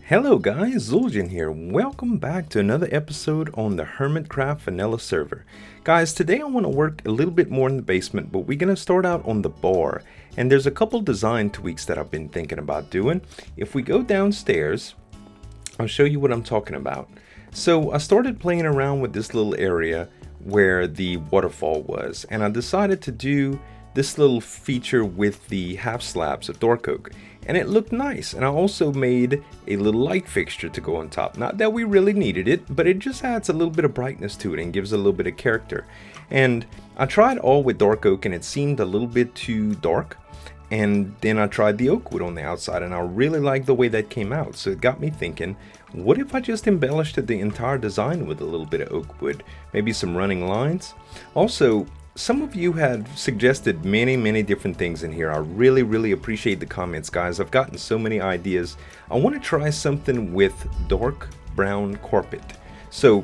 Hello guys, Zueljin here. Welcome back to another episode on the HermitCraft Vanilla server. Guys, today I want to work a little bit more in the basement, but we're going to start out on the bar. And there's a couple design tweaks that I've been thinking about doing. If we go downstairs, I'll show you what I'm talking about. So I started playing around with this little area where the waterfall was, and I decided to do this little feature with the half slabs of door oak, and it looked nice. And I also made a little light fixture to go on top. Not that we really needed it, but it just adds a little bit of brightness to it and gives a little bit of character. And I tried all with dark oak and it seemed a little bit too dark, and then I tried the oak wood on the outside and I really liked the way that came out. So it got me thinking, what if I just embellished the entire design with a little bit of oak wood, maybe some running lines. Also, some of you had suggested many different things in here. I really appreciate the comments, guys. I've gotten so many ideas. I want to try something with dark brown carpet. So,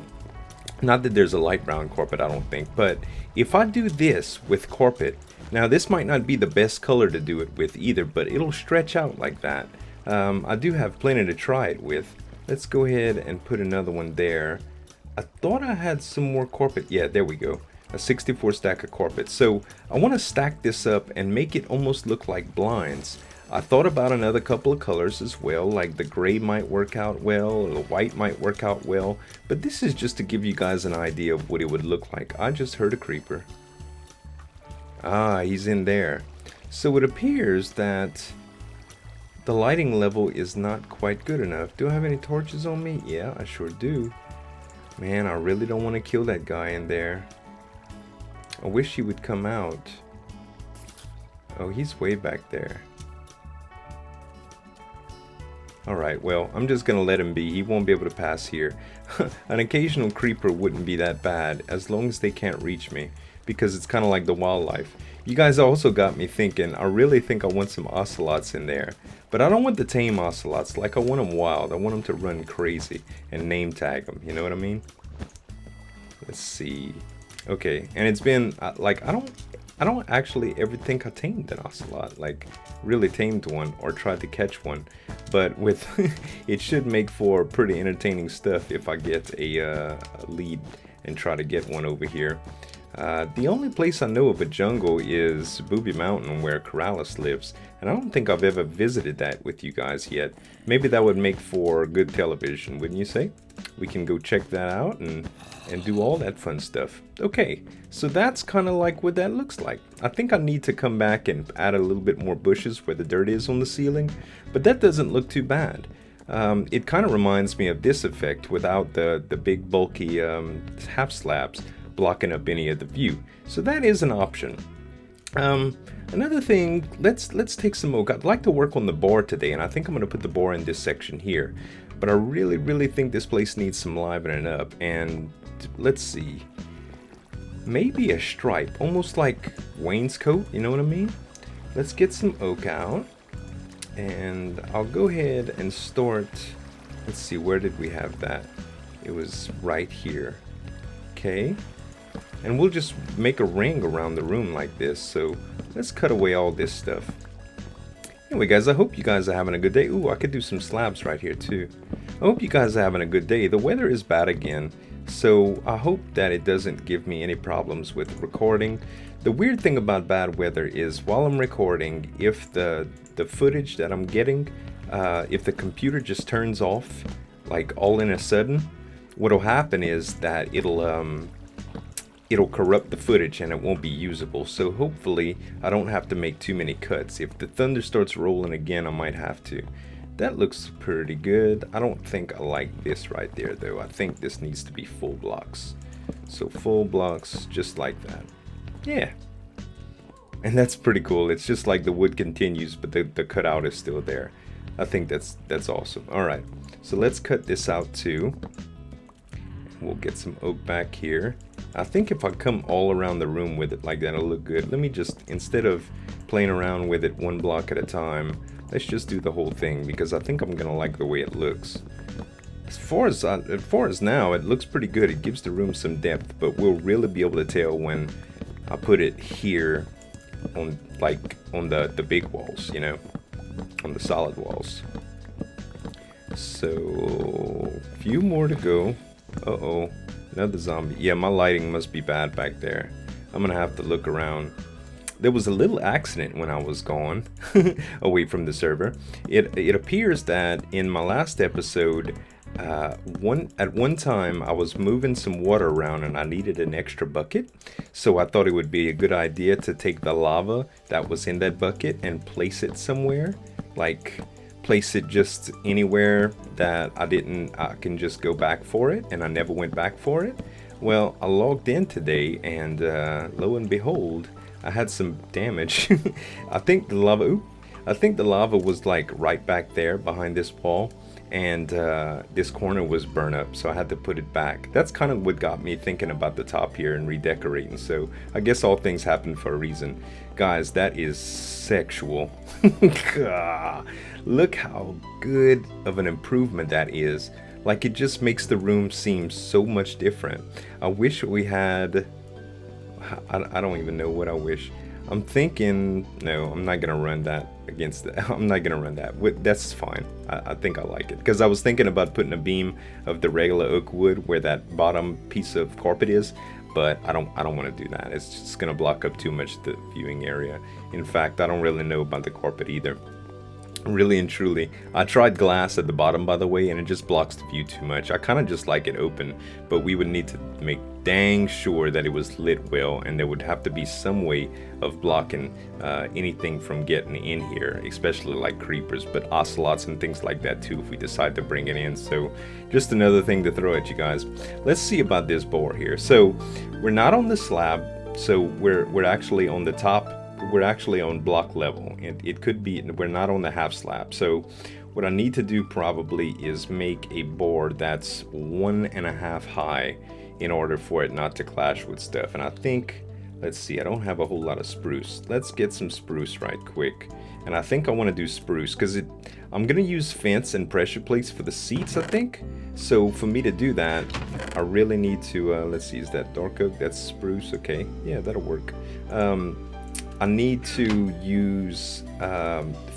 not that there's a light brown carpet, I don't think, but if I do this with carpet, now this might not be the best color to do it with either, but it'll stretch out like that. I do have plenty to try it with. Let's go ahead and put another one there. I thought I had some more carpet. Yeah, there we go. A 64 stack of carpet. So I want to stack this up and make it almost look like blinds. I thought about another couple of colors as well, like the gray might work out well, or the white might work out well, but this is just to give you guys an idea of what it would look like. I just heard a creeper. Ah, he's in there. So it appears that the lighting level is not quite good enough. Do I have any torches on me? Yeah, I sure do. Man, I really don't want to kill that guy in there. I wish he would come out. Oh, he's way back there. Alright, well, I'm just gonna let him be. He won't be able to pass here. An occasional creeper wouldn't be that bad, as long as they can't reach me, because it's kind of like the wildlife. You guys also got me thinking, I really think I want some ocelots in there. But I don't want the tame ocelots, like I want them wild. I want them to run crazy and name tag them, you know what I mean? Let's see. Okay, and it's been like I don't actually ever think I tamed an ocelot, like really tamed one or tried to catch one, but with it should make for pretty entertaining stuff if I get a lead and try to get one over here. The only place I know of a jungle is Booby Mountain, where Corrales lives, and I don't think I've ever visited that with you guys yet. Maybe that would make for good television, wouldn't you say? We can go check that out and do all that fun stuff. Okay, so that's kind of like what that looks like. I think I need to come back and add a little bit more bushes where the dirt is on the ceiling, but that doesn't look too bad. It kind of reminds me of this effect without the big bulky half slabs blocking up any of the view. So that is an option. Another thing, let's take some oak. I'd like to work on the bar today, and I think I'm going to put the bar in this section here. But I really think this place needs some livening up, and let's see. Maybe a stripe, almost like wainscot, you know what I mean? Let's get some oak out, and I'll go ahead and start. Let's see, where did we have that? It was right here. Okay. And we'll just make a ring around the room like this. So let's cut away all this stuff. Anyway, guys, I hope you guys are having a good day. Ooh, I could do some slabs right here too. I hope you guys are having a good day. The weather is bad again, so I hope that it doesn't give me any problems with recording. The weird thing about bad weather is while I'm recording, if the footage that I'm getting, if the computer just turns off, like all in a sudden, what'll happen is that it'll corrupt the footage and it won't be usable. So hopefully I don't have to make too many cuts. If the thunder starts rolling again, I might have to. That looks pretty good. I don't think I like this right there though. I think this needs to be full blocks. So full blocks just like that. Yeah. And that's pretty cool. It's just like the wood continues, but the cutout is still there. I think that's awesome. Alright, so let's cut this out too. We'll get some oak back here. I think if I come all around the room with it like that, it'll look good. Let me just, instead of playing around with it one block at a time, let's just do the whole thing, because I think I'm gonna like the way it looks. As far as now, it looks pretty good. It gives the room some depth, but we'll really be able to tell when I put it here on the big walls, you know, on the solid walls. So, few more to go. Uh-oh, another zombie. Yeah, my lighting must be bad back there. I'm gonna have to look around. There was a little accident when I was gone away from the server. It appears that in my last episode, at one time I was moving some water around and I needed an extra bucket. So I thought it would be a good idea to take the lava that was in that bucket and place it somewhere. Like, place it just anywhere that I can just go back for it, and I never went back for it. Well, I logged in today and lo and behold, I had some damage. I think the lava was like right back there behind this wall, and this corner was burned up, so I had to put it back. That's kind of what got me thinking about the top here and redecorating. So I guess all things happen for a reason. Guys, that is sexual. Look how good of an improvement that is. Like, it just makes the room seem so much different. I wish we had... I don't even know what I wish. I'm thinking... No, I'm not going to run that against the... I'm not going to run that. That's fine. I think I like it. Because I was thinking about putting a beam of the regular oak wood where that bottom piece of carpet is. But I don't want to do that. It's just going to block up too much the viewing area. In fact, I don't really know about the carpet either. Really and truly. I tried glass at the bottom, by the way, and it just blocks the view too much. I kind of just like it open, but we would need to make dang sure that it was lit well, and there would have to be some way of blocking anything from getting in here, especially like creepers, but ocelots and things like that too if we decide to bring it in. So just another thing to throw at you guys. Let's see about this boar here. So we're not on the slab, so we're actually on the top. We're actually on block level. It could be we're not on the half slab. So what I need to do probably is make a board that's 1.5 high in order for it not to clash with stuff. And I think, let's see, I don't have a whole lot of spruce. Let's get some spruce right quick. And I think I want to do spruce because I'm going to use fence and pressure plates for the seats, I think. So for me to do that, I really need to, let's see, is that dark oak? That's spruce, okay. Yeah, that'll work. I need to use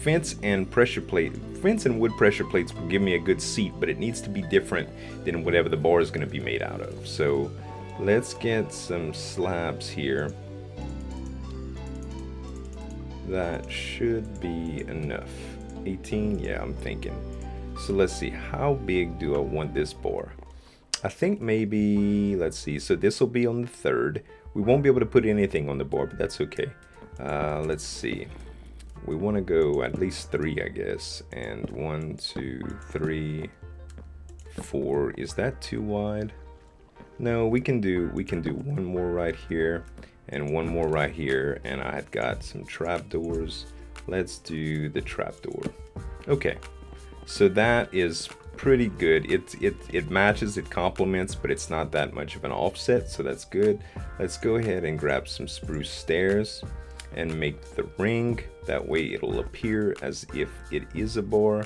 fence and wood pressure plates will give me a good seat, but it needs to be different than whatever the bar is going to be made out of. So let's get some slabs here. That should be enough. 18, yeah, I'm thinking. So let's see, how big do I want this bar? I think maybe, let's see, so this will be on the 3rd. We won't be able to put anything on the board, but that's okay. Let's see. We want to go at least 3, I guess. And 1, 2, 3, 4. Is that too wide? No, we can do one more right here and one more right here. And I've got some trapdoors. Let's do the trapdoor. Okay, so that is pretty good. It matches, it complements, but it's not that much of an offset, so that's good. Let's go ahead and grab some spruce stairs and make the ring. That way it'll appear as if it is a bar.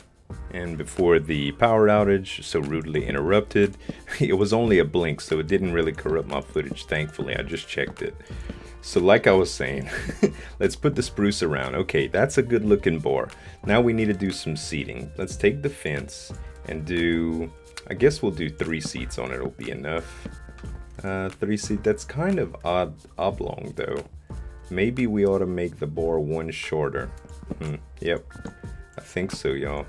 And before the power outage so rudely interrupted, it was only a blink, so it didn't really corrupt my footage, thankfully. I just checked it. So like I was saying, let's put the spruce around. Okay, that's a good looking bar. Now we need to do some seating. Let's take the fence and do, I guess we'll do 3 seats on it. It'll be enough. 3 seat, that's kind of oblong though. Maybe we ought to make the bar 1 shorter. Yep, I think so, y'all.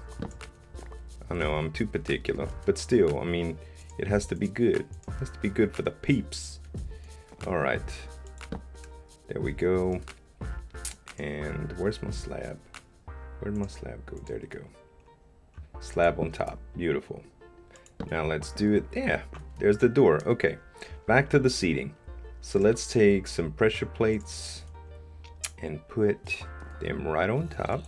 I know I'm too particular, but still, I mean, it has to be good. It has to be good for the peeps. All right, there we go. And where's my slab? Where'd my slab go? There to go. Slab on top, beautiful. Now let's do it. Yeah, there's the door. Okay, back to the seating. So let's take some pressure plates and put them right on top.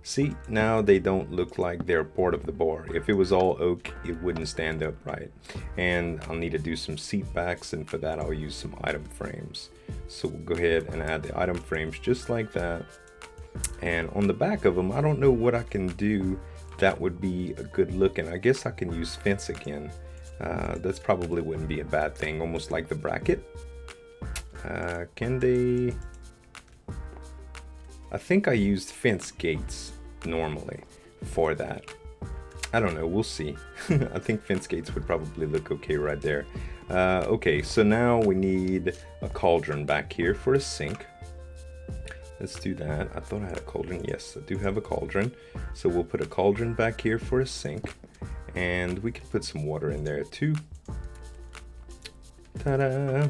See, now they don't look like they're part of the bar. If it was all oak, it wouldn't stand up right. And I'll need to do some seat backs, and for that I'll use some item frames. So we'll go ahead and add the item frames just like that. And on the back of them, I don't know what I can do that would be a good looking. I guess I can use fence again. That's probably wouldn't be a bad thing, almost like the bracket. Can they... I think I used fence gates normally for that. I don't know, we'll see. I think fence gates would probably look okay right there. Okay, so now we need a cauldron back here for a sink. Let's do that. I thought I had a cauldron. Yes, I do have a cauldron. So we'll put a cauldron back here for a sink. And we can put some water in there too. Ta-da!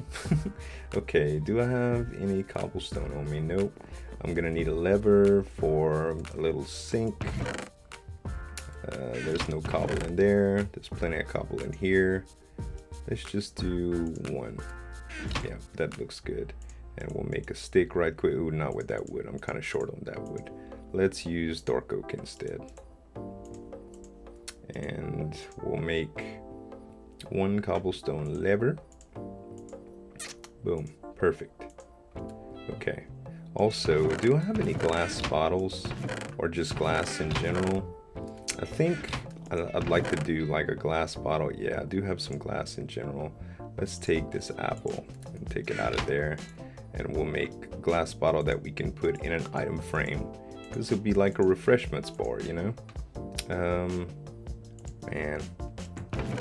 Okay, do I have any cobblestone on me? Nope. I'm gonna need a lever for a little sink. There's no cobble in there. There's plenty of cobble in here. Let's just do one. Yeah, that looks good. And we'll make a stick right quick. Ooh, not with that wood. I'm kind of short on that wood. Let's use dark oak instead. And we'll make one cobblestone lever. Boom. Perfect. Okay. Also, do I have any glass bottles or just glass in general? I think I'd like to do like a glass bottle. Yeah, I do have some glass in general. Let's take this apple and take it out of there. And we'll make a glass bottle that we can put in an item frame. This will be like a refreshments bar, you know? Man,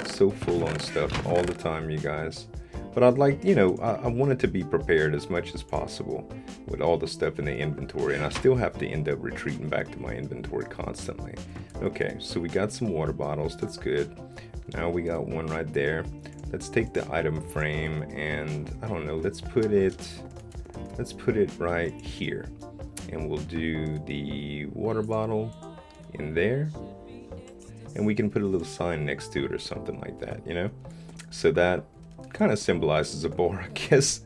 so full on stuff all the time, you guys. But I'd like, you know, I wanted to be prepared as much as possible with all the stuff in the inventory, and I still have to end up retreating back to my inventory constantly. Okay, so we got some water bottles, that's good. Now we got one right there. Let's take the item frame and, I don't know, let's put it right here. And we'll do the water bottle in there. And we can put a little sign next to it or something like that, you know? So that kind of symbolizes a bar, I guess.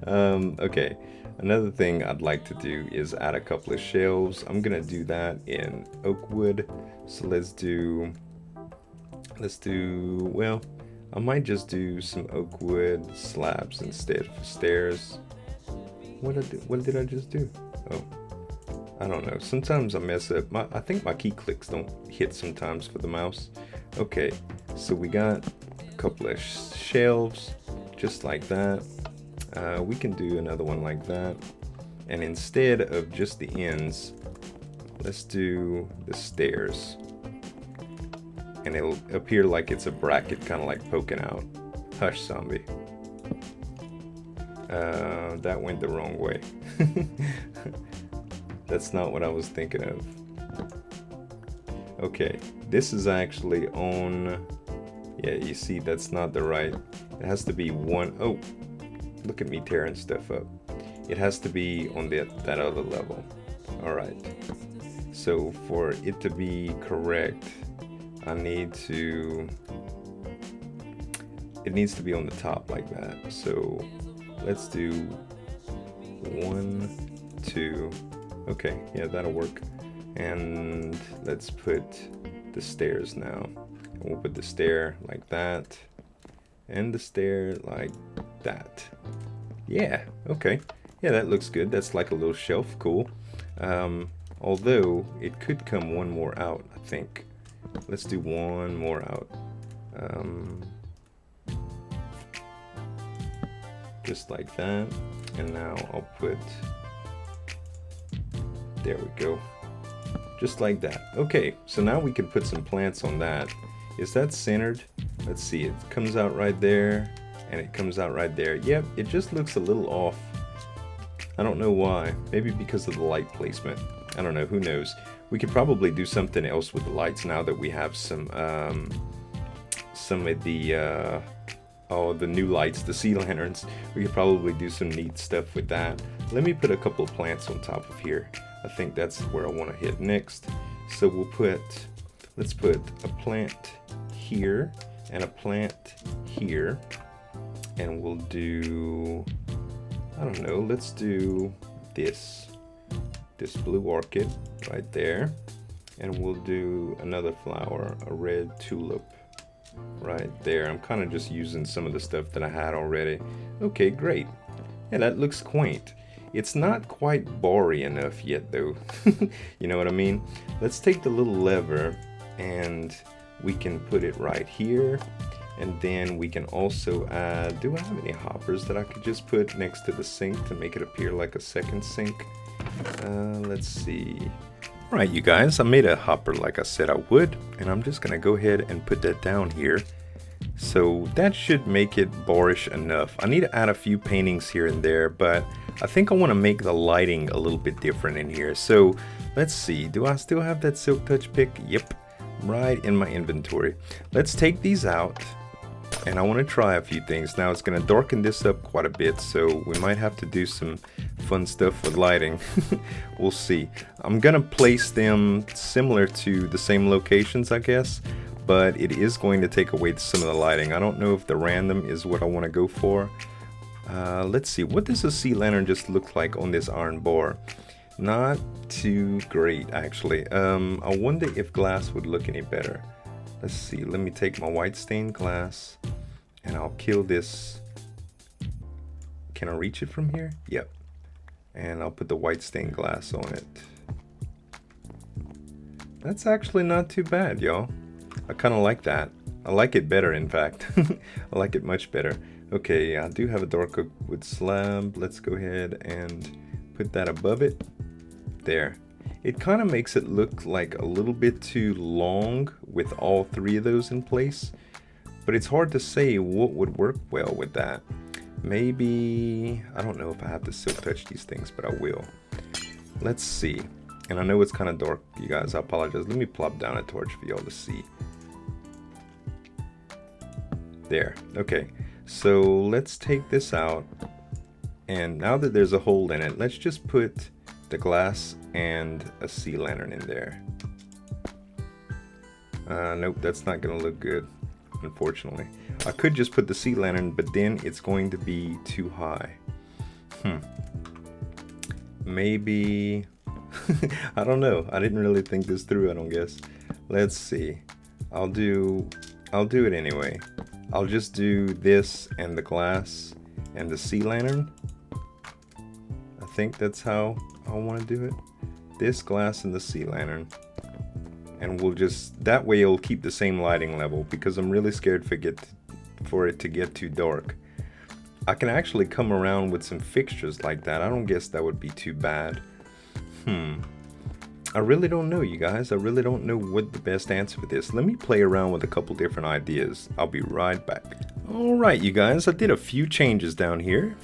Okay, another thing I'd like to do is add a couple of shelves. I'm gonna do that in oak wood. So let's do, well, I might just do some oak wood slabs instead for stairs. What did I just do? Oh, I don't know. Sometimes I mess up. I think my key clicks don't hit sometimes for the mouse. Okay, so we got a couple of shelves just like that. We can do another one like that. And instead of just the ends, let's do the stairs. And it'll appear like it's a bracket kind of like poking out. Hush, zombie. That went the wrong way. That's not what I was thinking of. Okay, this is actually on, yeah, you see that's not the right, it has to be one, oh, look at me tearing stuff up. It has to be on that other level. All right, so for it to be correct, it needs to be on the top like that. So let's do 1, 2, okay, yeah, that'll work. And let's put the stairs now. And we'll put the stair like that, and the stair like that. Yeah, okay. Yeah, that looks good. That's like a little shelf, cool. Although, it could come one more out, I think. Let's do one more out. Just like that. And now I'll put, there we go. Just like that. Okay, so now we can put some plants on that. Is that centered? Let's see, it comes out right there, and it comes out right there. Yep, it just looks a little off. I don't know why. Maybe because of the light placement. I don't know, who knows. We could probably do something else with the lights now that we have some of the the new lights, the sea lanterns. We could probably do some neat stuff with that. Let me put a couple of plants on top of here. I think that's where I want to hit next. So let's put a plant here and a plant here, and we'll do, I don't know, let's do this blue orchid right there, and we'll do another flower, a red tulip right there. I'm kind of just using some of the stuff that I had already. Okay, great. Yeah, that looks quaint. It's not quite bar-y enough yet though. You know what I mean? Let's take the little lever and we can put it right here, and then we can also add, do I have any hoppers that I could just put next to the sink to make it appear like a second sink? Let's see. Alright you guys, I made a hopper like I said I would, and I'm just gonna go ahead and put that down here. So that should make it boorish enough. I need to add a few paintings here and there, but I think I want to make the lighting a little bit different in here. So let's see, do I still have that Silk Touch pick? Yep, right in my inventory. Let's take these out, and I want to try a few things. Now it's going to darken this up quite a bit, so we might have to do some fun stuff with lighting. We'll see. I'm going to place them similar to the same locations, I guess, but it is going to take away some of the lighting. I don't know if the random is what I want to go for. Let's see, what does a sea lantern just look like on this iron bar? Not too great, actually. I wonder if glass would look any better. Let's see, let me take my white stained glass and I'll kill this. Can I reach it from here? Yep. And I'll put the white stained glass on it. That's actually not too bad, y'all. I kind of like that. I like it better, in fact. I like it much better. Okay, I do have a dark oak wood slab. Let's go ahead and put that above it. There. It kind of makes it look like a little bit too long with all three of those in place. But it's hard to say what would work well with that. Maybe, I don't know if I have to silk touch these things, but I will. Let's see. And I know it's kind of dark, you guys. I apologize. Let me plop down a torch for y'all to see. There. Okay. So let's take this out. And now that there's a hole in it, let's just put the glass and a sea lantern in there. Nope, that's not going to look good, unfortunately. I could just put the sea lantern, but then it's going to be too high. Maybe... I don't know. I didn't really think this through, I don't guess. Let's see. I'll do it anyway. I'll just do this and the glass and the sea lantern. I think that's how I want to do it. This glass and the sea lantern. And we'll just, that way it'll keep the same lighting level, because I'm really scared for it to get too dark. I can actually come around with some fixtures like that. I don't guess that would be too bad. I really don't know, you guys. I really don't know what the best answer for this. Let me play around with a couple different ideas. I'll be right back. Alright, you guys, I did a few changes down here.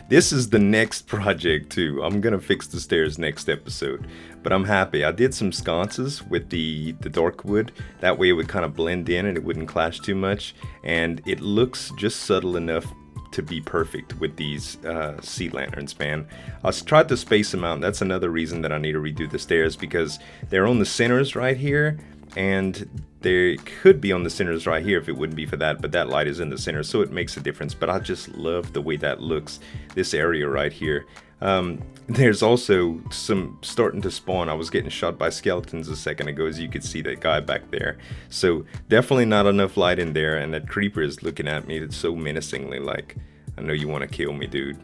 This is the next project too. I'm gonna fix the stairs next episode. But I'm happy. I did some sconces with the dark wood. That way it would kind of blend in and it wouldn't clash too much. And it looks just subtle enough to be perfect with these sea lanterns, man. I tried to space them out. That's another reason that I need to redo the stairs, because they're on the centers right here, and they could be on the centers right here if it wouldn't be for that, but that light is in the center, so it makes a difference. But I just love the way that looks, this area right here. There's also some starting to spawn. I was getting shot by skeletons a second ago, as you could see that guy back there. So definitely not enough light in there, and that creeper is looking at me so menacingly, like, I know you want to kill me, dude.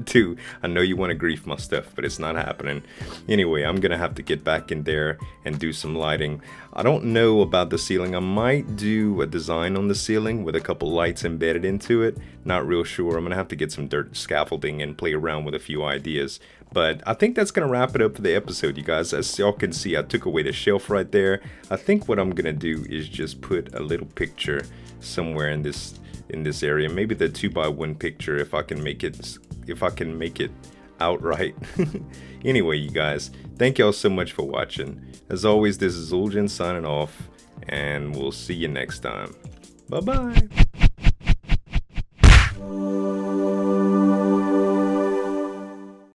Dude, I know you want to grief my stuff, but it's not happening. Anyway, I'm gonna have to get back in there and do some lighting. I don't know about the ceiling. I might do a design on the ceiling with a couple lights embedded into it. Not real sure. I'm gonna have to get some dirt scaffolding and play around with a few ideas. But I think that's gonna wrap it up for the episode, you guys. As y'all can see, I took away the shelf right there. I think what I'm gonna do is just put a little picture somewhere in this area. Maybe the 2x1 picture, if I can make it outright. Anyway, you guys, thank y'all so much for watching. As always, this is Zueljin signing off, and we'll see you next time. Bye bye.